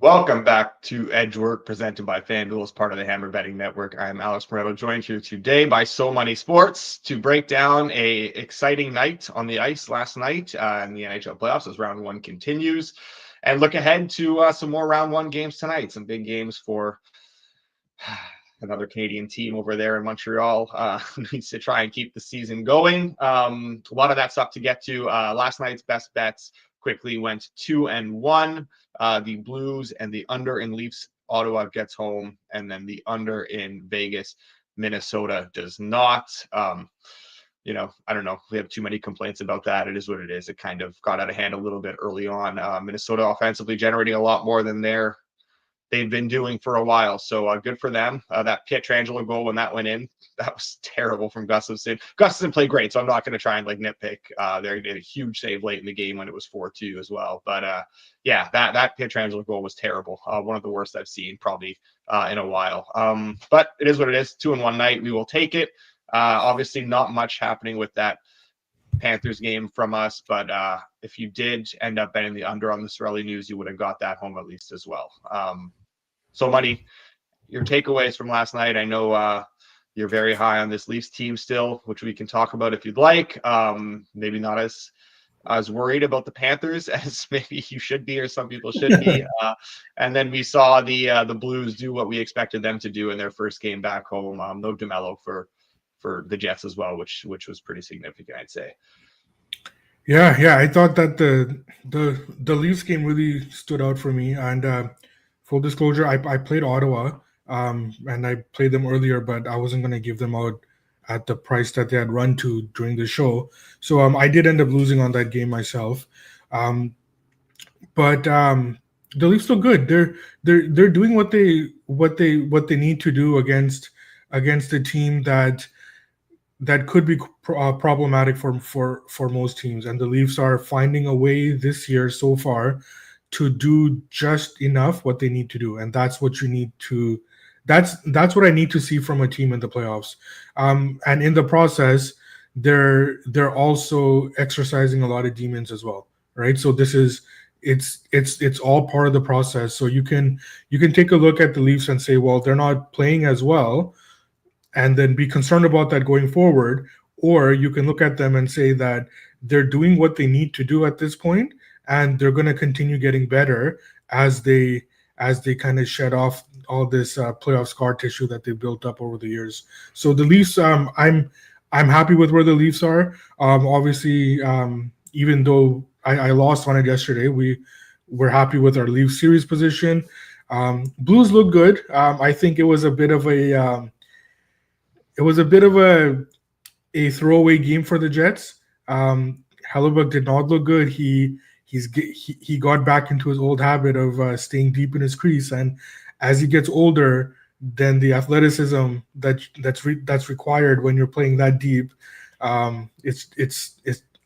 Welcome back to Edgework, presented by FanDuel as part of the Hammer Betting Network. I'm Alex Moretto, joined here today by So Money Sports to break down a exciting night on the ice last night in the NHL playoffs as round one continues, and look ahead to some more round one games tonight. Some big games for another Canadian team over there in Montreal. Needs to try and keep the season going. A lot of that stuff to get to. Last night's best bets quickly went 2-1. The Blues and the under in Leafs, Ottawa gets home, and then the under in Vegas, Minnesota does not. I don't know. We have too many complaints about that. It is what it is. It kind of got out of hand a little bit early on. Minnesota offensively generating a lot more than they've been doing for a while. So good for them. That Pietrangelo goal, when that went in, that was terrible from Gustafsson. Gustafsson played great, so I'm not going to try and nitpick. They did a huge save late in the game when it was 4-2 as well. But that Pietrangelo goal was terrible. One of the worst I've seen probably in a while. But it is what it is. 2-1 night. We will take it. Obviously not much happening with that Panthers game from us, but if you did end up betting the under on the Sorelli news, you would have got that home at least as well. So Money, your takeaways from last night. I know you're very high on this Leafs team still, which we can talk about if you'd like. Maybe not as worried about the Panthers as maybe you should be, or some people should be. And then we saw the Blues do what we expected them to do in their first game back home. No DeMello for the Jets as well, which was pretty significant, I'd say. Yeah. I thought that the Leafs game really stood out for me. And full disclosure, I played Ottawa, and I played them earlier, but I wasn't going to give them out at the price that they had run to during the show. So I did end up losing on that game myself. But the Leafs look good. They're doing what they need to do against a team that could be problematic for most teams, and the Leafs are finding a way this year so far to do just enough what they need to do, and that's what you need to. That's what I need to see from a team in the playoffs, and in the process, they're also exercising a lot of demons as well, right? So this is it's all part of the process. So you can take a look at the Leafs and say, well, they're not playing as well, and then be concerned about that going forward. Or you can look at them and say that they're doing what they need to do at this point, and they're going to continue getting better as they kind of shed off all this playoff scar tissue that they built up over the years. So the Leafs, I'm happy with where the Leafs are. Obviously, even though I lost on it yesterday, we're happy with our Leafs series position. Blues look good. I think it was a bit of a throwaway game for the Jets. Hellebuyck did not look good. He got back into his old habit of staying deep in his crease, and as he gets older, then the athleticism that's required when you're playing that deep, it's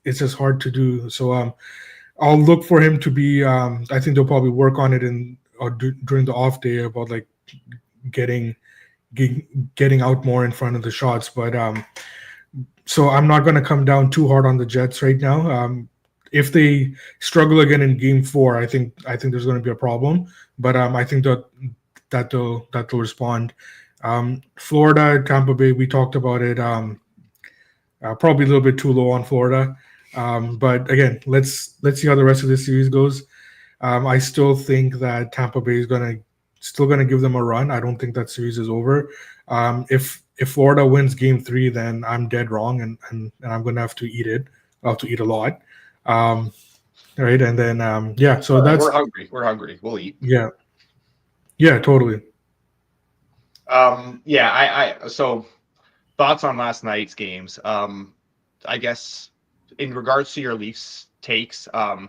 just hard to do. So I'll look for him to be. I think they'll probably work on it during the off day about getting out more in front of the shots. But so I'm not going to come down too hard on the Jets right now. If they struggle again in Game 4, I think there's going to be a problem. But I think that they'll respond. Florida, Tampa Bay, we talked about it. Probably a little bit too low on Florida. But again, let's see how the rest of this series goes. I still think that Tampa Bay is still going to give them a run. I don't think that series is over. If Florida wins Game 3, then I'm dead wrong, and I'm going to have to eat it. I'll have to eat a lot. Right, and then so that's we're hungry, we'll eat. Yeah, totally. So thoughts on last night's games. I guess in regards to your Leafs takes, I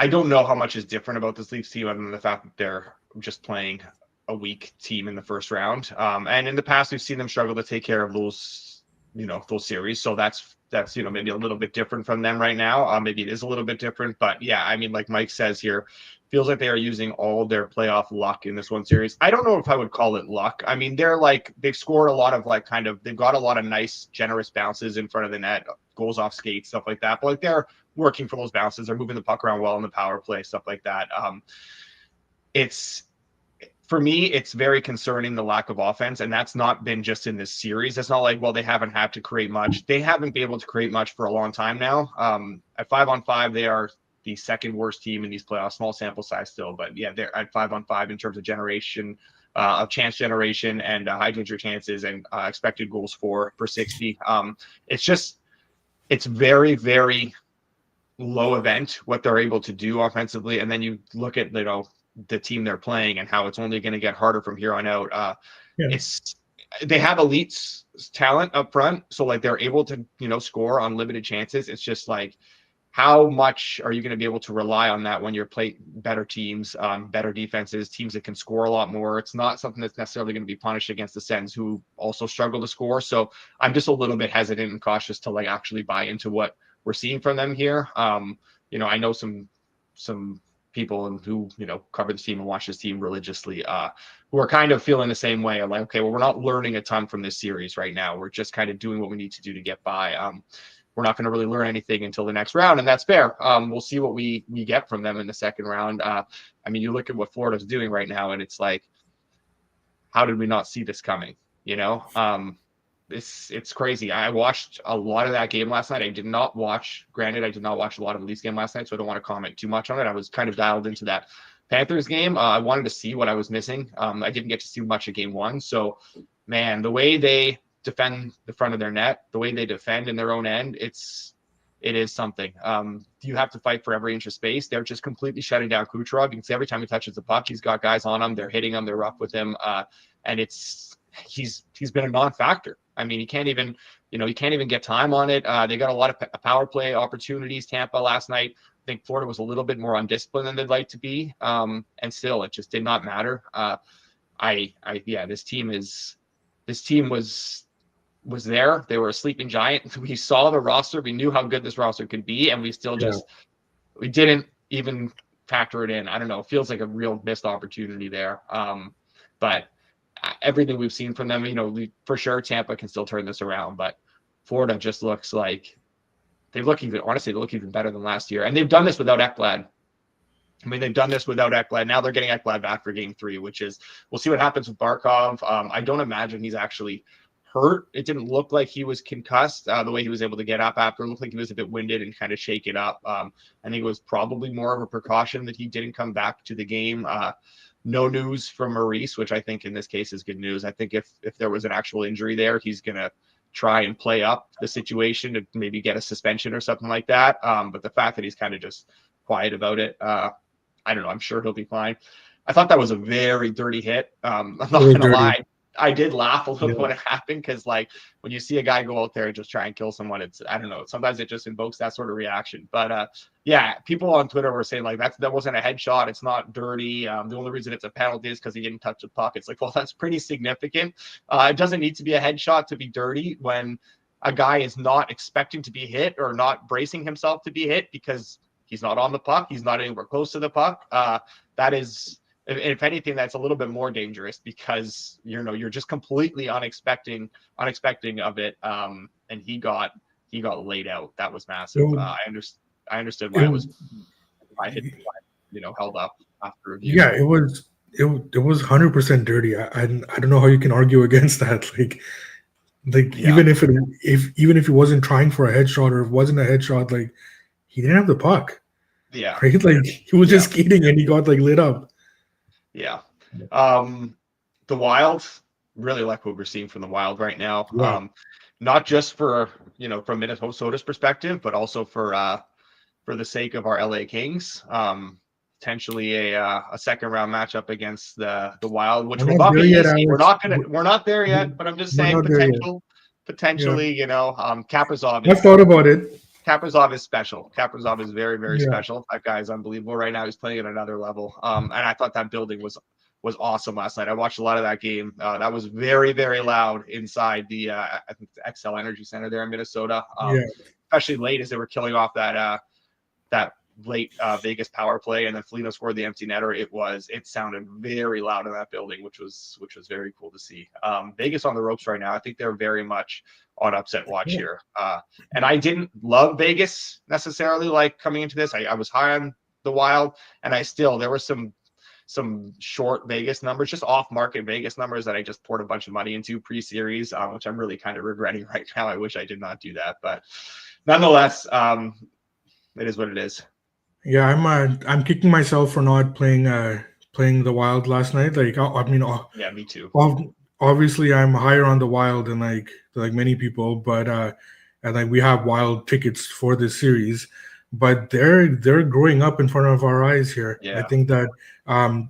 don't know how much is different about this Leafs team other than the fact that they're just playing a weak team in the first round. And in the past, we've seen them struggle to take care of those series. So that's maybe a little bit different from them right now. Maybe it is a little bit different, but yeah, I mean, like Mike says here, feels like they are using all their playoff luck in this one series. I don't know if I would call it luck. I mean, they've scored a lot of they've got a lot of nice, generous bounces in front of the net, goals off skates, stuff like that. But they're working for those bounces. They're moving the puck around well in the power play, stuff like that. it's for me, it's very concerning, the lack of offense. And that's not been just in this series. It's not like, well, they haven't had to create much. They haven't been able to create much for a long time now. At 5-on-5, they are the second worst team in these playoffs. Small sample size still, but yeah, they're at 5-on-5 in terms of generation, of chance generation and high danger chances and expected goals for per 60. It's very, very low event what they're able to do offensively. And then you look at, the team they're playing and how it's only going to get harder from here on out. They have elite talent up front, so like they're able to score on limited chances. It's just like, how much are you going to be able to rely on that when you're playing better teams, better defenses, teams that can score a lot more? It's not something that's necessarily going to be punished against the Sens, who also struggle to score. So I'm just a little bit hesitant and cautious to like actually buy into what we're seeing from them here. I know some people who cover the team and watch this team religiously, who are kind of feeling the same way. I'm like, okay, well, we're not learning a ton from this series right now. We're just kind of doing what we need to do to get by. We're not going to really learn anything until the next round, and that's fair. We'll see what we get from them in the second round. You look at what Florida's doing right now, and it's like, how did we not see this coming? It's crazy. I watched a lot of that game last night. I did not watch a lot of the Leafs game last night, so I don't want to comment too much on it. I was kind of dialed into that Panthers game. I wanted to see what I was missing. I didn't get to see much of game one. So, man, the way they defend the front of their net, the way they defend in their own end, it is something. You have to fight for every inch of space. They're just completely shutting down Kucherov. You can see every time he touches the puck, he's got guys on him. They're hitting him. They're rough with him. And he's been a non-factor. He can't even get time on it. They got a lot of power play opportunities. Tampa last night, I think Florida was a little bit more undisciplined than they'd like to be. And still, it just did not matter. This team was there. They were a sleeping giant. We saw the roster. We knew how good this roster could be. And we still we didn't even factor it in. I don't know. It feels like a real missed opportunity there. But everything we've seen from them, for sure Tampa can still turn this around, but Florida just looks like they look even better than last year. And they've done this without Ekblad. They've done this without Ekblad. Now they're getting Ekblad back for game 3, which is, we'll see what happens with Barkov. I don't imagine he's actually hurt. It didn't look like he was concussed the way he was able to get up after. It looked like he was a bit winded and kind of shake it up. I think it was probably more of a precaution that he didn't come back to the game. No news from Maurice, which I think in this case is good news. I think if there was an actual injury there, he's going to try and play up the situation to maybe get a suspension or something like that. But the fact that he's kind of just quiet about it, I don't know. I'm sure he'll be fine. I thought that was a very dirty hit. I'm not going to lie. I did laugh a little when it happened, because like when you see a guy go out there and just try and kill someone, I don't know. Sometimes it just invokes that sort of reaction. But people on Twitter were saying like that wasn't a headshot. It's not dirty. The only reason it's a penalty is because he didn't touch the puck. It's like, well, that's pretty significant. It doesn't need to be a headshot to be dirty when a guy is not expecting to be hit or not bracing himself to be hit because he's not on the puck. He's not anywhere close to the puck. That is. If anything, that's a little bit more dangerous because you're just completely unexpecting of it. And he got laid out. That was massive. I understood why I had held up after review. Yeah, it was 100% dirty. I don't know how you can argue against that. Even if it wasn't trying for a headshot or it wasn't a headshot, like he didn't have the puck. Yeah. Right? Like he was just skating and he got like lit up. Yeah. The Wild, really like what we're seeing from the Wild right now. Yeah. Not just for, from Minnesota's perspective, but also for the sake of our LA Kings. Potentially a second round matchup against the Wild, which will not be easy. We're not there yet, but I'm just saying potentially, Kaprizov. I've thought about it. Kaprizov is special. Kaprizov is very, very special. That guy is unbelievable right now. He's playing at another level. And I thought that building was awesome last night. I watched a lot of that game. That was very, very loud inside the I think the XL Energy Center there in Minnesota. Especially late as they were killing off that late Vegas power play, and then Foligno scored the empty netter. It sounded very loud in that building, which was very cool to see. Vegas on the ropes right now. I think they're very much on upset watch here. And I didn't love Vegas necessarily, like coming into this. I was high on the Wild, and there were some some short Vegas numbers, just off market Vegas numbers that I just poured a bunch of money into pre-series, which I'm really kind of regretting right now. I wish I did not do that, but nonetheless, it is what it is. Yeah, I'm kicking myself for not playing the Wild last night. Like, I mean, Yeah, me too. obviously I'm higher on the Wild than like many people, but and like we have Wild tickets for this series, but they're growing up in front of our eyes here. I Yeah. think that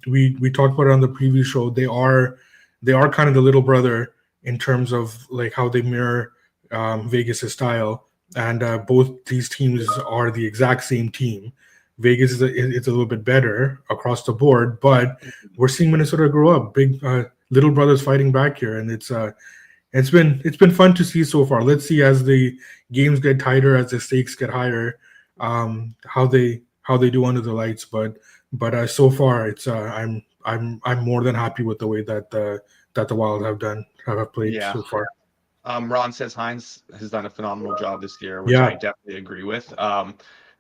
we talked about it on the previous show. They are kind of the little brother in terms of like how they mirror Vegas' style, and both these teams are the exact same team. Vegas it's a little bit better across the board, but we're seeing Minnesota grow up. Big little brothers fighting back here, and it's been fun to see so far. Let's see as the games get tighter, as the stakes get higher, how they do under the lights. But so far, it's I'm more than happy with the way that the Wild have played so far. Ron says Hines has done a phenomenal job this year, which Yeah. I definitely agree with.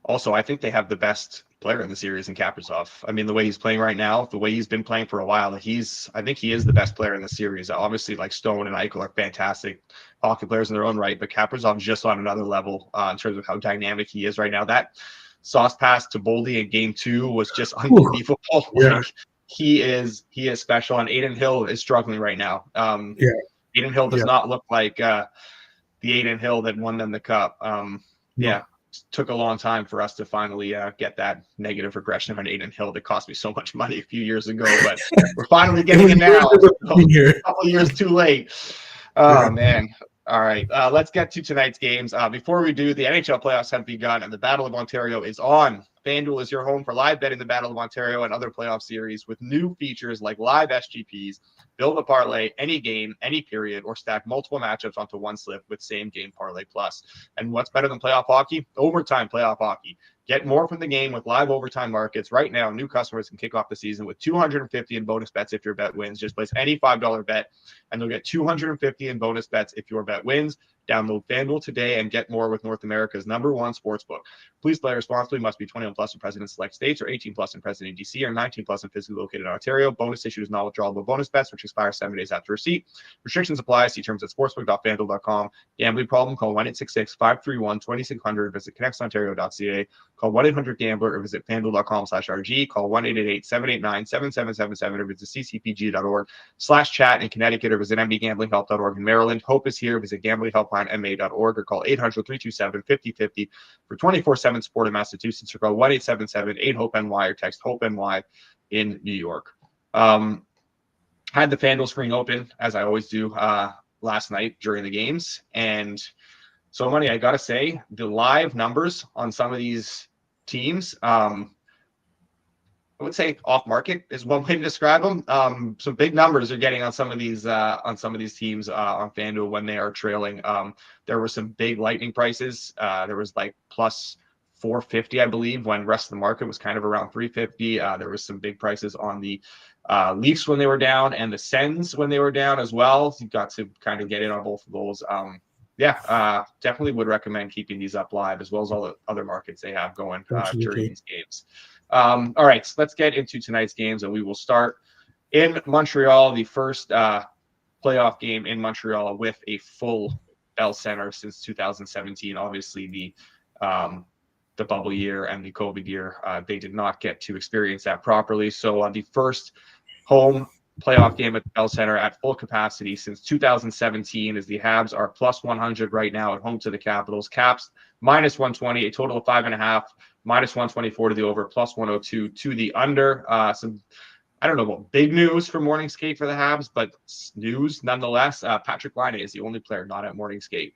Also, I think they have the best player in the series in Kaprizov. I mean, the way he's playing right now, the way he's been playing for a while, I think he is the best player in the series. Obviously, like Stone and Eichel are fantastic hockey players in their own right, but Kaprizov's just on another level in terms of how dynamic he is right now. That sauce pass to Boldy in game 2 was just unbelievable. Yeah. Like, he is special, and Adin Hill is struggling right now. Yeah. Adin Hill does not look like the Adin Hill that won them the cup. Yeah, took a long time for us to finally get that negative regression on Adin Hill that cost me so much money a few years ago, but we're finally getting it now. A couple of years too late. Oh, man. All right, let's get to tonight's games. Before we do, the NHL playoffs have begun, and the Battle of Ontario is on. FanDuel is your home for live betting the Battle of Ontario and other playoff series with new features like live SGPs, build a parlay, any game, any period, or stack multiple matchups onto one slip with same game parlay plus. And what's better than playoff hockey? Overtime playoff hockey. Get more from the game with live overtime markets. Right now, new customers can kick off the season with $250 in bonus bets if your bet wins. Just place any $5 bet, and you'll get $250 in bonus bets if your bet wins. Download FanDuel today and get more with North America's #1 sportsbook. Please play responsibly. Must be 21 plus in present in select states, or 18 plus in present in DC, or 19 plus in physically located in Ontario. Bonus issued is non-withdrawable bonus bets, which expire 7 days after receipt. Restrictions apply. See terms at sportsbook.fanduel.com. Gambling problem? Call 1-866-531-2600. Visit connexontario.ca. Call 1-800-GAMBLER or visit fanduel.com/RG. Call 1-888-789-7777 or visit ccpg.org/chat in Connecticut, or visit mdgamblinghelp.org in Maryland. Hope is here. Visit gamblinghelplinema.org or call 800-327-5050 for 24/7 support in Massachusetts, or call 1-877-8-HOPE-NY or text HOPE-NY in New York. Had the FanDuel screen open, as I always do, last night during the games. And so, Money, I got to say, the live numbers on some of these teams, I would say off market is one way to describe them. Some big numbers are getting on some of these teams on FanDuel when they are trailing. There were some big lightning prices. There was like plus 450, I believe, when rest of the market was kind of around 350. There was some big prices on the Leafs when they were down, and the Sens when they were down as well. So you got to kind of get in on both of those. Definitely would recommend keeping these up live, as well as all the other markets they have going during these games. All right, so let's get into tonight's games, and we will start in Montreal, the first playoff game in Montreal with a full Bell Center since 2017. Obviously, the bubble year and the COVID year, they did not get to experience that properly. So on the first home playoff game at the Bell Center at full capacity since 2017, as the Habs are plus 100 right now at home to the Capitals. Caps minus 120, a total of 5.5, minus 124 to the over, plus 102 to the under. Some, I don't know about big news for morning skate for the Habs, but news nonetheless. Patrick Laine is the only player not at morning skate.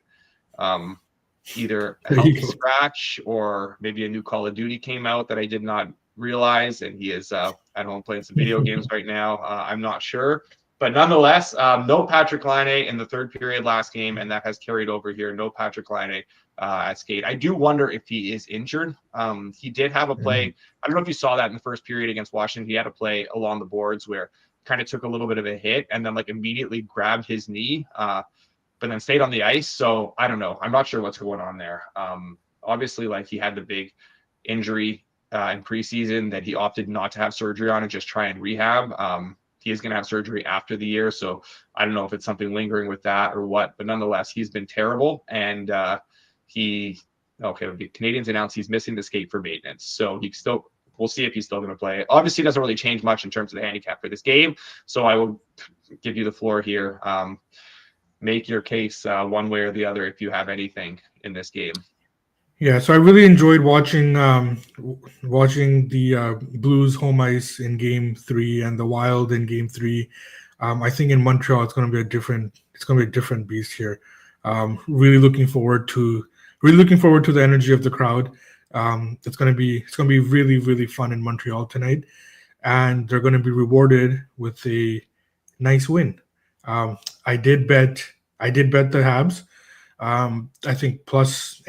Either a healthy scratch or maybe a new Call of Duty came out that I did not realize, and he is at home playing some video games right now. I'm not sure, but nonetheless, no Patrick Laine in the third period last game, and that has carried over here. No Patrick Laine at skate. I do wonder if he is injured. He did have a play. I don't know if you saw that in the first period against Washington. He had a play along the boards where kind of took a little bit of a hit and then like immediately grabbed his knee, but then stayed on the ice. So I don't know. I'm not sure what's going on there. Obviously, like he had the big injury in preseason that he opted not to have surgery on and just try and rehab. He is going to have surgery after the year, so I don't know if it's something lingering with that or what, but nonetheless, he's been terrible. And the Canadiens announced he's missing the skate for maintenance, so we'll see if he's still going to play. Obviously, it doesn't really change much in terms of the handicap for this game, so I will give you the floor here. Make your case one way or the other if you have anything in this game. Yeah, so I really enjoyed watching the Blues home ice in Game 3 and the Wild in Game 3. I think in Montreal it's going to be a different beast here. Really looking forward to the energy of the crowd. It's going to be really, really fun in Montreal tonight, and they're going to be rewarded with a nice win. I did bet the Habs. I think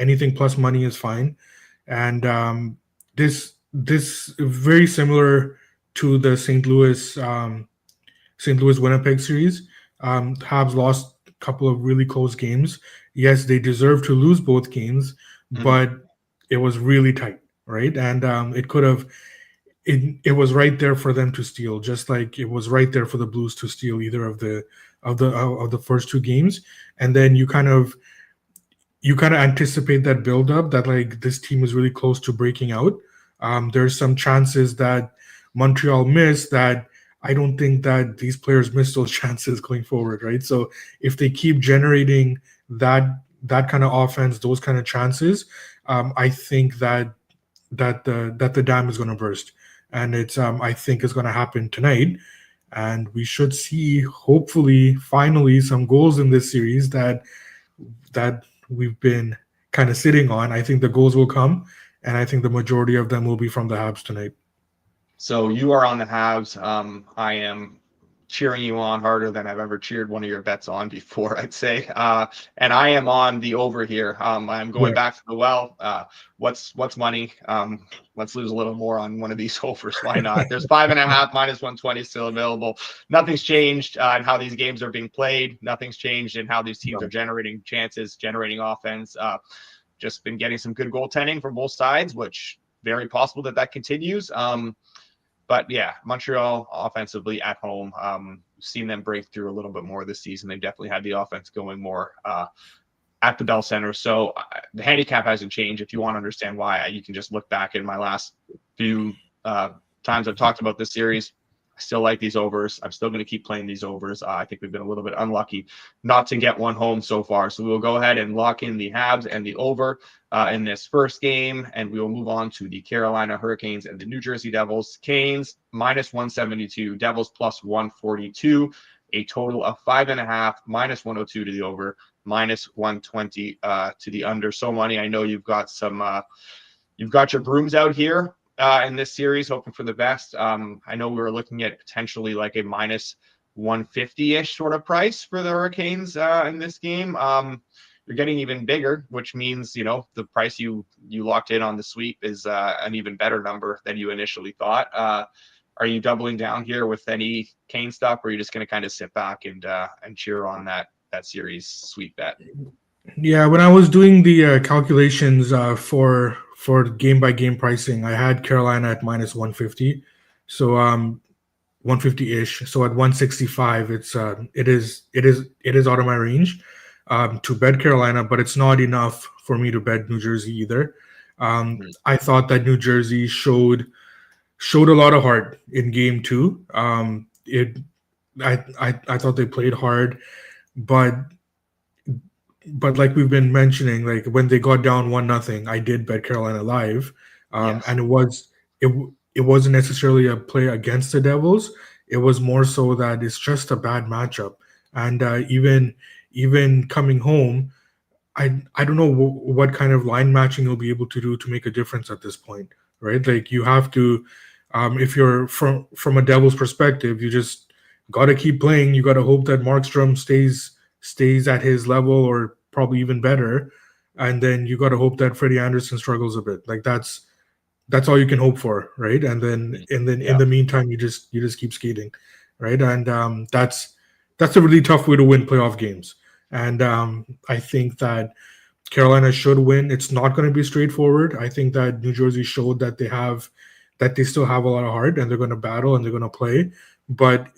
anything plus money is fine, and this very similar to the St. Louis Winnipeg series. Habs lost a couple of really close games. Yes, they deserve to lose both games, but it was really tight, right? And it could have. It was right there for them to steal, just like it was right there for the Blues to steal either of the first two games, and then you kind of anticipate that build-up that like this team is really close to breaking out. There's some chances that Montreal missed that I don't think that these players miss those chances going forward, right? So if they keep generating that kind of offense, those kind of chances, I think that the dam is going to burst, and it's I think it's going to happen tonight, and we should see hopefully finally some goals in this series that we've been kind of sitting on. I think the goals will come, and I think the majority of them will be from the Habs tonight. So you are on the Habs. I am cheering you on harder than I've ever cheered one of your bets on before, I'd say. And I am on the over here. I'm going back to the well. What's money? Let's lose a little more on one of these overs. Why not? There's 5.5 minus 120 still available. Nothing's changed in how these games are being played. Nothing's changed in how these teams are generating chances, generating offense. Just been getting some good goaltending from both sides, which very possible that continues. But yeah, Montreal offensively at home, seen them break through a little bit more this season. They've definitely had the offense going more at the Bell Center. So the handicap hasn't changed. If you want to understand why, you can just look back in my last few times I've talked about this series. I still like these overs. I'm still going to keep playing these overs. I think we've been a little bit unlucky not to get one home so far. So we'll go ahead and lock in the Habs and the over in this first game, and we will move on to the Carolina Hurricanes and the New Jersey Devils. Canes minus 172, Devils plus 142, a total of 5.5, minus 102 to the over, minus 120 to the under. So Money, I know you've got your brooms out here in this series, hoping for the best. I know we were looking at potentially like a minus 150-ish sort of price for the Hurricanes in this game. You're getting even bigger, which means, the price you locked in on the sweep is an even better number than you initially thought. Are you doubling down here with any Kane stuff, or are you just going to kind of sit back and cheer on that series sweep bet? Yeah, when I was doing the calculations for game by game pricing, I had Carolina at minus 150, so 150-ish. So at 165, it is out of my range to bet Carolina, but it's not enough for me to bet New Jersey either. I thought that New Jersey showed a lot of heart in game 2. I thought they played hard, but like we've been mentioning, like when they got down 1-0, I did bet Carolina live, and it wasn't necessarily a play against the Devils. It was more so that it's just a bad matchup, and even coming home, I don't know what kind of line matching you'll be able to do to make a difference at this point, right? Like you have to, if you're from a Devils perspective, you just got to keep playing. You got to hope that Markstrom stays at his level or probably even better, and then you got to hope that Freddie Anderson struggles a bit. Like that's all you can hope for, right? And then in the meantime, you just keep skating, right? And that's a really tough way to win playoff games. And I think that Carolina should win. It's not going to be straightforward. I think that New Jersey showed that they still have a lot of heart and they're going to battle and they're going to play. But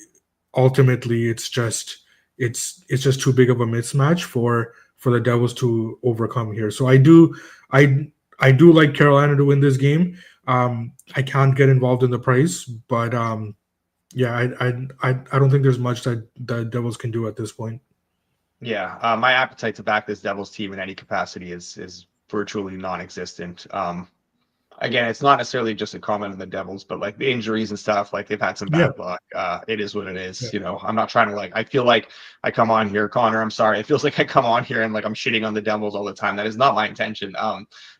ultimately, it's just too big of a mismatch for the Devils to overcome here. So I do like Carolina to win this game. I can't get involved in the price, but yeah, I don't think there's much that the Devils can do at this point. Yeah, my appetite to back this Devils team in any capacity is virtually non-existent. Again, it's not necessarily just a comment on the Devils, but like the injuries and stuff, like they've had some bad luck. It is what it is. Yeah. You know, I'm not trying to I feel like I come on here, Connor, I'm sorry. It feels like I come on here and like I'm shitting on the Devils all the time. That is not my intention.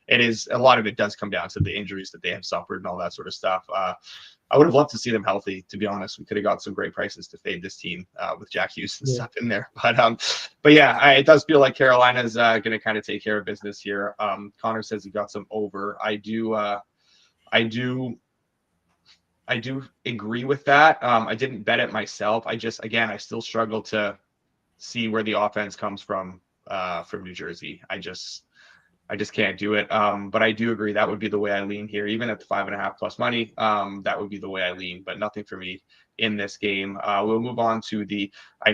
It is, a lot of it does come down to the injuries that they have suffered and all that sort of stuff. I would have loved to see them healthy, to be honest. We could have got some great prices to fade this team with Jack Hughes and stuff in there. But yeah, it does feel like Carolina's going to kind of take care of business here. Connor says he got some over. I do agree with that. I didn't bet it myself. I still struggle to see where the offense comes from New Jersey. I just can't do it. But I do agree that would be the way I lean here, even at the 5.5 plus money. That would be the way I lean, but nothing for me in this game. We'll move on to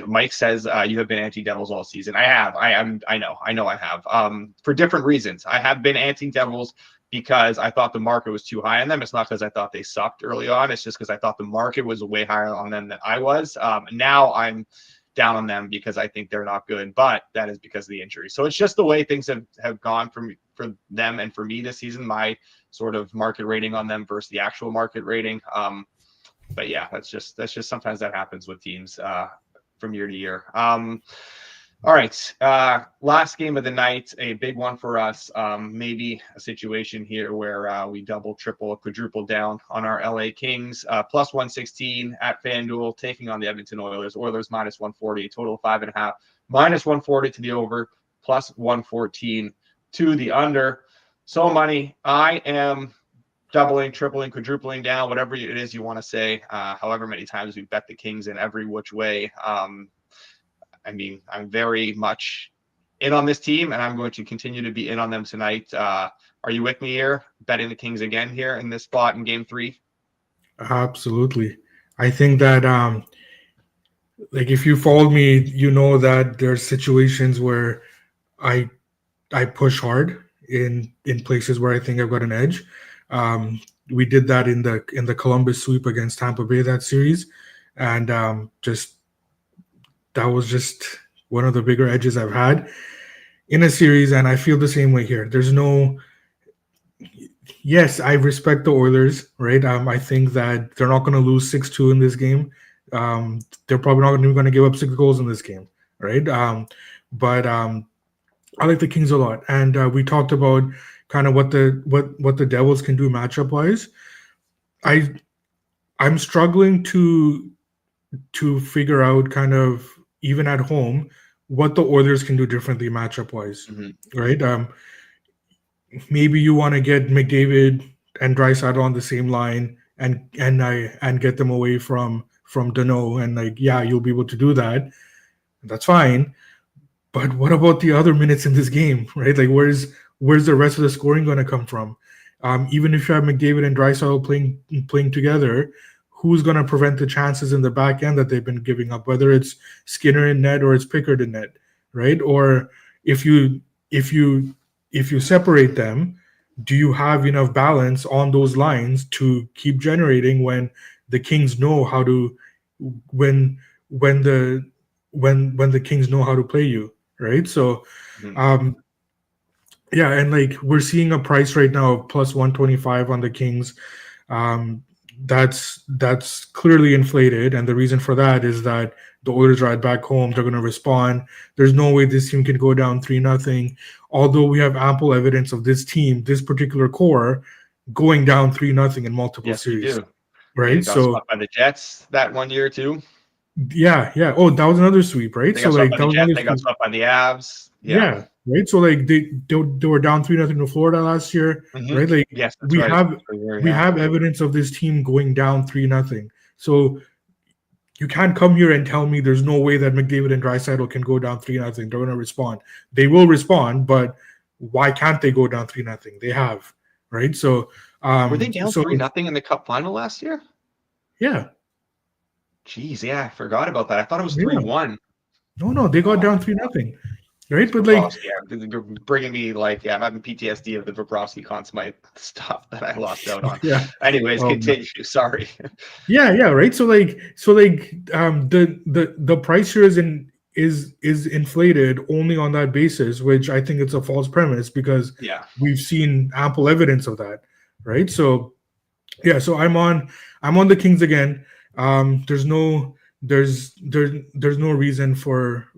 Mike says you have been anti-Devils all season. I have. I know I have. For different reasons. I have been anti-Devils because I thought the market was too high on them. It's not because I thought they sucked early on. It's just because I thought the market was way higher on them than I was. Now I'm down on them because I think they're not good, but that is because of the injury. So it's just the way things have gone for them and for me this season, my sort of market rating on them versus the actual market rating. But yeah, that's just sometimes that happens with teams from year to year. All right. Last game of the night, a big one for us. Maybe a situation here where we double, triple, quadruple down on our LA Kings. Plus 116 at FanDuel, taking on the Edmonton Oilers. Oilers minus 140, total 5.5. Minus 140 to the over, plus 114 to the under. So money. I am doubling, tripling, quadrupling down, whatever it is you want to say. However many times we bet the Kings in every which way. I'm very much in on this team, and I'm going to continue to be in on them tonight. Are you with me here? Betting the Kings again here in this spot in Game 3? Absolutely. I think that, if you followed me, you know that there's situations where I push hard in places where I think I've got an edge. We did that in the Columbus sweep against Tampa Bay that series, and that was just one of the bigger edges I've had in a series, and I feel the same way here. Yes, I respect the Oilers, right? I think that they're not going to lose 6-2 in this game. They're probably not even going to give up 6 goals in this game, right? But I like the Kings a lot, and we talked about kind of what the Devils can do matchup wise. I'm struggling to figure out kind of, even at home, what the Oilers can do differently matchup wise, right? Maybe you want to get McDavid and Draisaitl on the same line and get them away from Danault, and you'll be able to do that. That's fine. But what about the other minutes in this game, right? Where's the rest of the scoring going to come from? Even if you have McDavid and Draisaitl playing together, who's going to prevent the chances in the back end that they've been giving up, whether it's Skinner in net or it's Pickard in net, right? Or if you separate them, do you have enough balance on those lines to keep generating when the Kings know how to when the Kings know how to play you, right? So yeah, and we're seeing a price right now of plus 125 on the Kings. That's clearly inflated, and the reason for that is that the Oilers are back home. They're going to respond. There's no way this team can go down 3-0. Although we have ample evidence of this team, this particular core, going down 3-0 in multiple series. Do. Right? So by the Jets that one year too. Yeah. Oh, that was another sweep, right? They got swept by the Avs. Yeah. Right. So they were down 3-0 to Florida last year, right? Yes, we have evidence of this team going down 3-0. So you can't come here and tell me there's no way that McDavid and Draisaitl can go down 3-0. They're going to respond. They will respond, but why can't they go down 3-0? They have, right? So Were they down so 3-0 in the Cup final last year? yeah. Jeez, yeah, I forgot about that. I thought it was Yeah. 3-1. No, they got Oh, down 3-0. Right, it's but like, Bobrovsky. Yeah, you're bringing me like, yeah, I'm having PTSD of the Bobrovsky Consummate stuff that I lost out on. yeah, Anyways, continue. Sorry. yeah, right. So the price here is inflated only on that basis, which I think it's a false premise because Yeah. we've seen ample evidence of that, right? So yeah, so I'm on the Kings again. There's no no reason for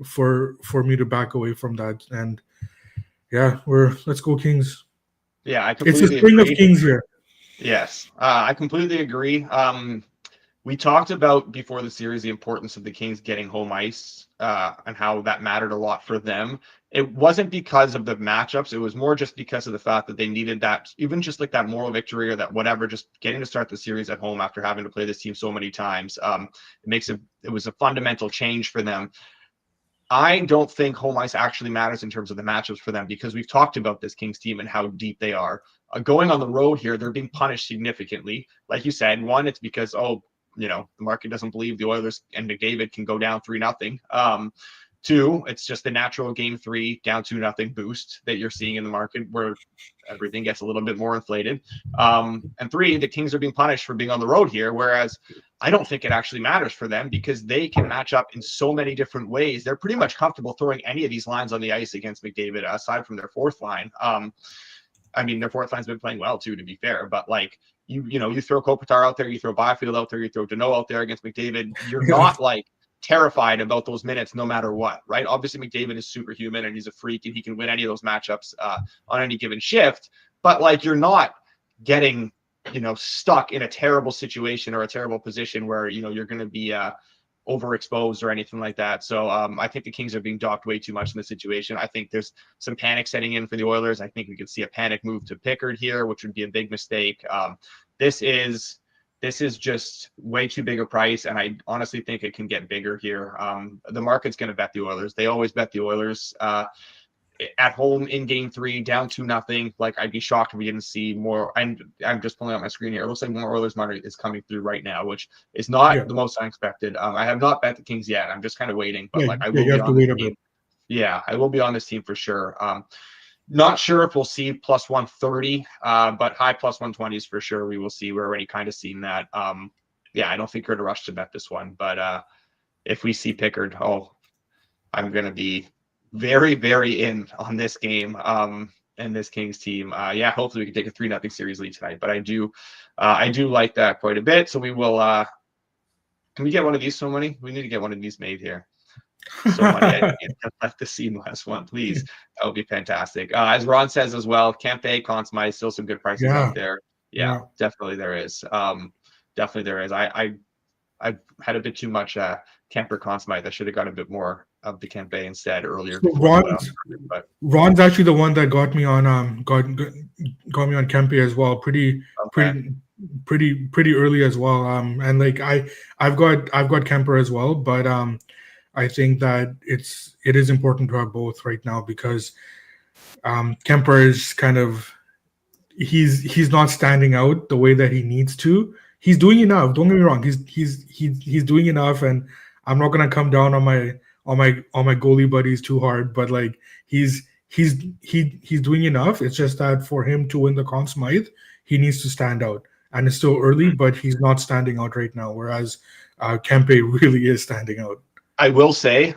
me to back away from that, and yeah, let's go Kings. Yeah, I It's a completely string of agree. Kings here. Yes, I completely agree. We talked about before the series the importance of the Kings getting home ice and how that mattered a lot for them. It wasn't because of the matchups. It was more just because of the fact that they needed that, even just like that moral victory or that whatever, just getting to start the series at home after having to play this team so many times. It was a fundamental change for them. I don't think home ice actually matters in terms of the matchups for them because we've talked about this Kings team and how deep they are. Going on the road here, they're being punished significantly. Like you said, one, it's because, the market doesn't believe the Oilers and McDavid can go down 3-0. Two, it's just the natural game 3 down 2-0 boost that you're seeing in the market where everything gets a little bit more inflated. And 3, the Kings are being punished for being on the road here, whereas I don't think it actually matters for them because they can match up in so many different ways. They're pretty much comfortable throwing any of these lines on the ice against McDavid, aside from their fourth line. Their fourth line's been playing well too, to be fair, but like you throw Kopitar out there, you throw Byfield out there, you throw Deneau out there against McDavid, you're not like terrified about those minutes no matter what, right? Obviously, McDavid is superhuman and he's a freak and he can win any of those matchups on any given shift, but like you're not getting stuck in a terrible situation or a terrible position where you're going to be overexposed or anything like that. So I think the Kings are being docked way too much in the situation. I think there's some panic setting in for the Oilers. I think we could see a panic move to Pickard here, which would be a big mistake. This is just way too big a price, and I honestly think it can get bigger here. The market's going to bet the Oilers. They always bet the Oilers at home in game 3, down 2-0. Like, I'd be shocked if we didn't see more. I'm just pulling out my screen here. It looks like more Oilers money is coming through right now, which is not the most unexpected. I have not bet the Kings yet. I'm just kind of waiting, but I will be on this team. Yeah, I will be on this team for sure. Not sure if we'll see plus 130, but high plus 120s for sure. We will see. We're already kind of seeing that. I don't think we're in a rush to bet this one, but if we see Pickard, I'm going to be very, very in on this game and this Kings team. Hopefully we can take a 3-0 series lead tonight, but I do like that quite a bit. So we will, can we get one of these? So Money? We need to get one of these made here. So Money, I left the seamless one, please. That would be fantastic. As Ron says as well, Kempe, Consmai, still some good prices out there. Yeah, definitely there is. Definitely there is. I've had a bit too much Kemper Consmite. I should have got a bit more of the Kempe instead earlier. So Ron's actually the one that got me on got me on Kempe as well. Pretty early as well. And like I've got Kemper as well, but I think that it is important to have both right now because Kemper is kind of he's not standing out the way that he needs to. He's doing enough. Don't get me wrong. He's doing enough, and I'm not gonna come down on my goalie buddies too hard. But like he's doing enough. It's just that for him to win the Conn Smythe, he needs to stand out. And it's still early, but he's not standing out right now. Whereas Kempe really is standing out. I will say,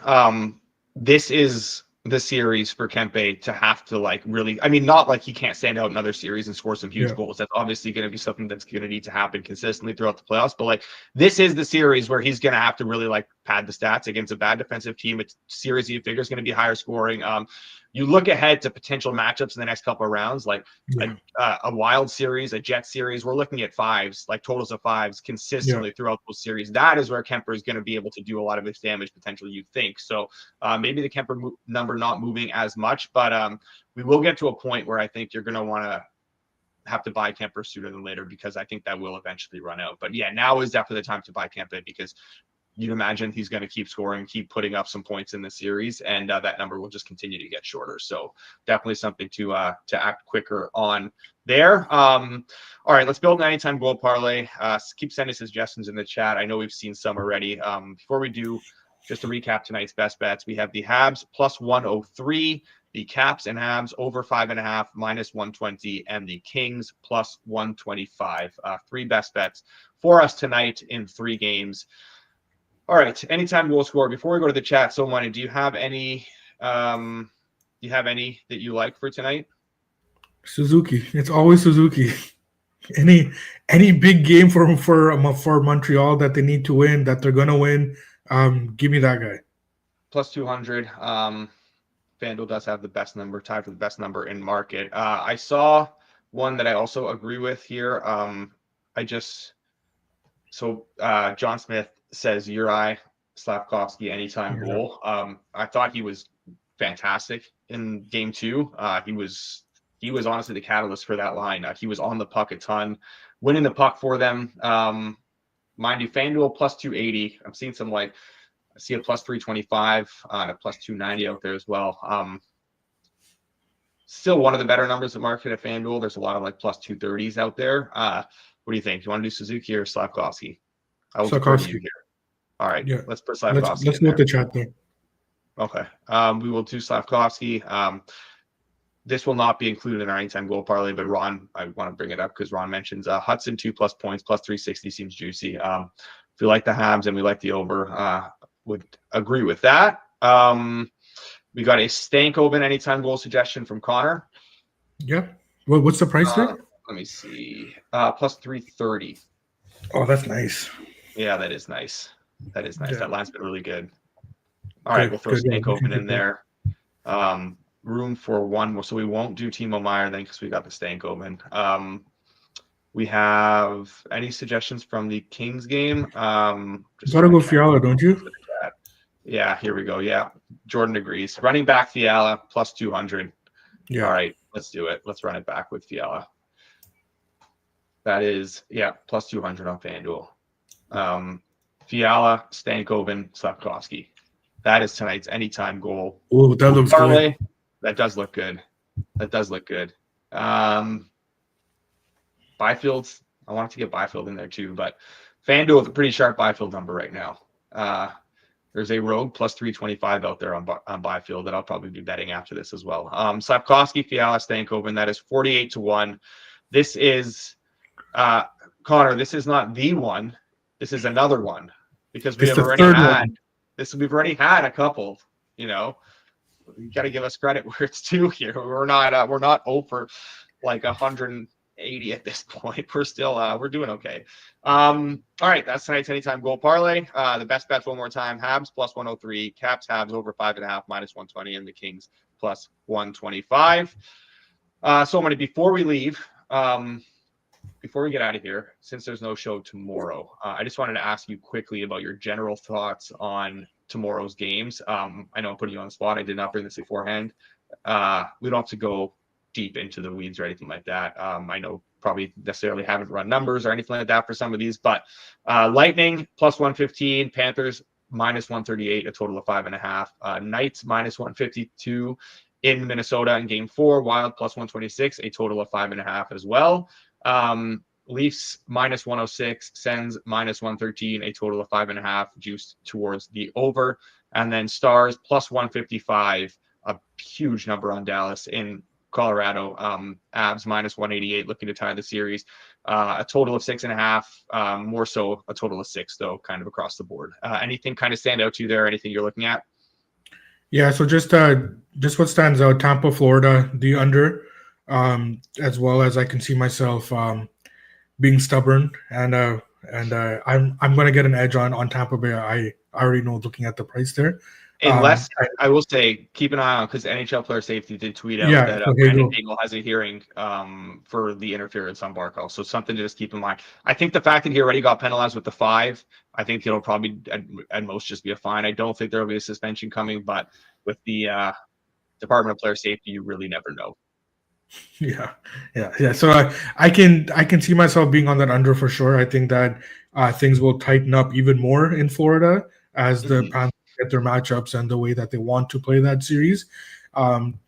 this is the series for Kempe to have to really, not like he can't stand out in other series and score some huge goals. That's obviously going to be something that's going to need to happen consistently throughout the playoffs. But this is the series where he's going to have to really pad the stats against a bad defensive team. It's series he figures going to be higher scoring. You look ahead to potential matchups in the next couple of rounds, a Wild series, a Jet series. We're looking at 5s, totals of 5s consistently throughout those series. That is where Kemper is going to be able to do a lot of his damage potentially, you think. So maybe the Kemper number not moving as much, but we will get to a point where I think you're going to want to have to buy Kemper sooner than later because I think that will eventually run out. But yeah, now is definitely the time to buy Kemper because you'd imagine he's going to keep scoring, keep putting up some points in the series, and that number will just continue to get shorter. So definitely something to act quicker on there. All right, let's build an anytime goal parlay. Keep sending suggestions in the chat. I know we've seen some already. Before we do, just to recap tonight's best bets, we have the Habs plus 103, the Caps and Habs over 5.5 minus 120, and the Kings plus 125. 3 best bets for us tonight in 3 games. All right, anytime goal score. Before we go to the chat, So Money, do you have any? Do you have any that you like for tonight? Suzuki. It's always Suzuki. Any big game for Montreal that they need to win, that they're gonna win, give me that guy. Plus 200. FanDuel does have the best number, tied for the best number in market. I saw one that I also agree with here. John Smith says Uri Slafkovsky anytime goal. I thought he was fantastic in game 2. He was honestly the catalyst for that line. He was on the puck a ton, winning the puck for them. Mind you, FanDuel plus 280. I'm seeing some I see a plus 325 and a plus 290 out there as well. Still one of the better numbers of market at FanDuel. There's a lot of plus 230s out there. What do you think? Do you want to do Suzuki or Slafkovsky? I will defer to you here. All right, yeah. Let's put Slafkovsky. Let's go with the chat there. Okay, we will do Slafkovsky. This will not be included in our anytime goal parlay, but Ron, I want to bring it up because Ron mentions Hudson 2+ points, plus 360 seems juicy. If we like the Habs and we like the over, would agree with that. We got a Stankoven anytime goal suggestion from Connor. Yeah. Well, what's the price there? Let me see. Plus 330. Oh, that's nice. Yeah, that is nice. That is nice. Yeah. That line's been really good. All right, we'll throw Stankoven in there. Room for one more, so we won't do Timo Meier then because we got the Stankoven. We have any suggestions from the Kings game? Just gotta go Fiala, don't you? Yeah, here we go. Yeah, Jordan agrees. Running back Fiala plus 200. Yeah. All right, let's do it. Let's run it back with Fiala. That is, plus 200 on FanDuel. Fiala, Stankoven, Slafkovsky. That is tonight's anytime goal. Oh, that looks parlay. Good. That does look good. Byfield's, I wanted to get Byfield in there too, but FanDuel is a pretty sharp Byfield number right now. There's a rogue plus 325 out there on Byfield that I'll probably be betting after this as well. Slafkovsky, Fiala, Stankoven, that is 48-1. This is Connor. This is not the one. This is another one because we've already had a couple. You got to give us credit where it's due here. We're not over 180 at this point. We're still we're doing okay. All right, that's tonight's anytime goal parlay. The best bets one more time: Habs plus 103, Caps Habs over 5.5 minus 120, and the Kings plus 125. So many before we leave. Before we get out of here, since there's no show tomorrow, I just wanted to ask you quickly about your general thoughts on tomorrow's games. I know I'm putting you on the spot. I did not bring this beforehand. We don't have to go deep into the weeds or anything like that. I know probably necessarily haven't run numbers or anything like that for some of these, but Lightning plus 115, Panthers minus 138, a total of 5.5. Knights minus 152 in Minnesota in game 4. Wild plus 126, a total of 5.5 as well. Leafs minus 106, Sens minus 113, a total of 5.5, juiced towards the over. And then Stars plus 155, a huge number on Dallas in Colorado. Abs minus 188, looking to tie the series. A total of 6.5, more so a total of 6, though, kind of across the board. Anything kind of stand out to you there? Anything you're looking at? Yeah, so just what stands out: Tampa, Florida, the under, as well as I can see myself being stubborn, and I'm going to get an edge on Tampa Bay. I already know looking at the price there. Unless I will say, keep an eye on, because NHL player safety did tweet out that Brandon Hagel has a hearing for the interference on Barkov. So something to just keep in mind. I think the fact that he already got penalized with the 5, I think it'll probably at most just be a fine. I don't think there will be a suspension coming, but with the Department of Player Safety, you really never know. Yeah. So I can see myself being on that under for sure. I think that things will tighten up even more in Florida as the Mhm. Panthers get their matchups and the way that they want to play that series.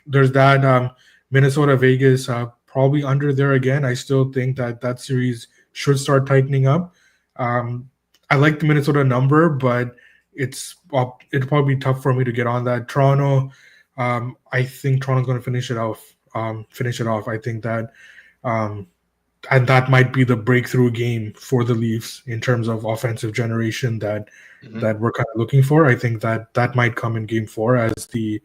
There's that Minnesota Vegas probably under there again. I still think that that series should start tightening up. I like the Minnesota number, but it'll probably be tough for me to get on that. Toronto, I think Toronto's going to finish it off. I think that, and that might be the breakthrough game for the Leafs in terms of offensive generation that Mhm. that we're kind of looking for. I think that that might come in Game 4 as the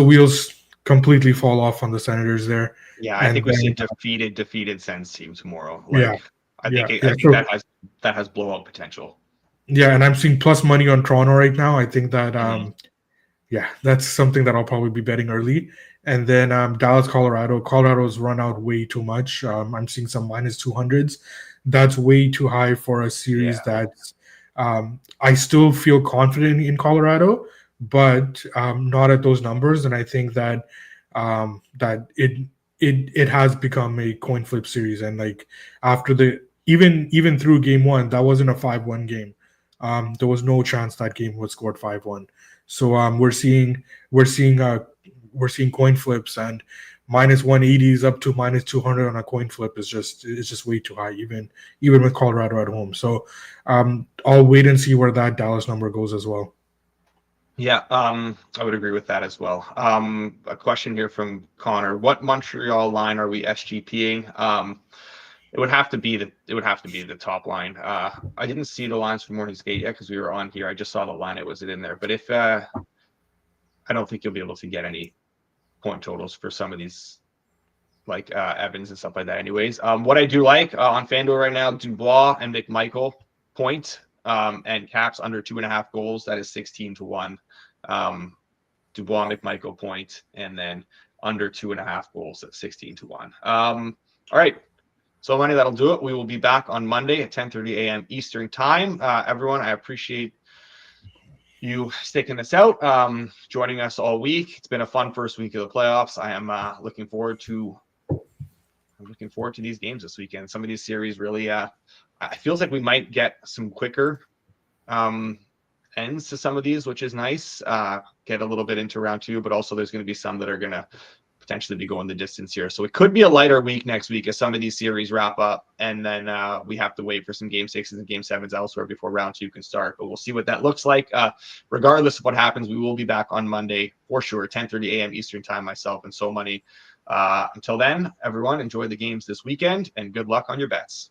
wheels completely fall off on the Senators there, Yeah, I and think we see then a defeated Sens team tomorrow. yeah, Like, I yeah, think yeah. I think So that has blowout potential. yeah, and I'm seeing plus money on Toronto right now. I think that Mhm. yeah, that's something that I'll probably be betting early. And then Dallas, Colorado. Colorado's run out way too much. I'm seeing some minus 200s. That's way too high for a series Yeah. that's I still feel confident in Colorado, but not at those numbers. And I think that that it has become a coin flip series. And like after the even through game one, that wasn't a 5-1 game. There was no chance that game was scored 5-1. So we're seeing we're seeing coin flips, and minus 180s up to minus 200 on a coin flip is just way too high, even with Colorado at home. So I'll wait and see where that Dallas number goes as well. Yeah, I would agree with that as well. A question here from Connor: what Montreal line are we SGPing? It would have to be the top line. I didn't see the lines for Morning Skate yet because we were on here. I just saw the line; it wasn't in there. But if I don't think you'll be able to get any point totals for some of these, like Evans and stuff like that. Anyways, what I do like on FanDuel right now: Dubois and McMichael point, and Caps under 2.5 goals. That is 16-1. Dubois, McMichael point, and then under 2.5 goals at 16-1. All right. So money, that'll do it. We will be back on Monday at 10:30 a.m. Eastern time. Everyone, I appreciate you sticking this out, joining us all week. It's been a fun first week of the playoffs. I am looking forward to these games this weekend. Some of these series really, it feels like we might get some quicker ends to some of these, which is nice. Get a little bit into round 2, but also there's going to be some that are going to potentially be going the distance here. So it could be a lighter week next week as some of these series wrap up, and then we have to wait for some game 6s and game 7s elsewhere before round 2 can start. But we'll see what that looks like. Regardless of what happens, we will be back on Monday for sure, 10:30 a.m. Eastern time, myself and So Money. Until then, everyone, enjoy the games this weekend and good luck on your bets.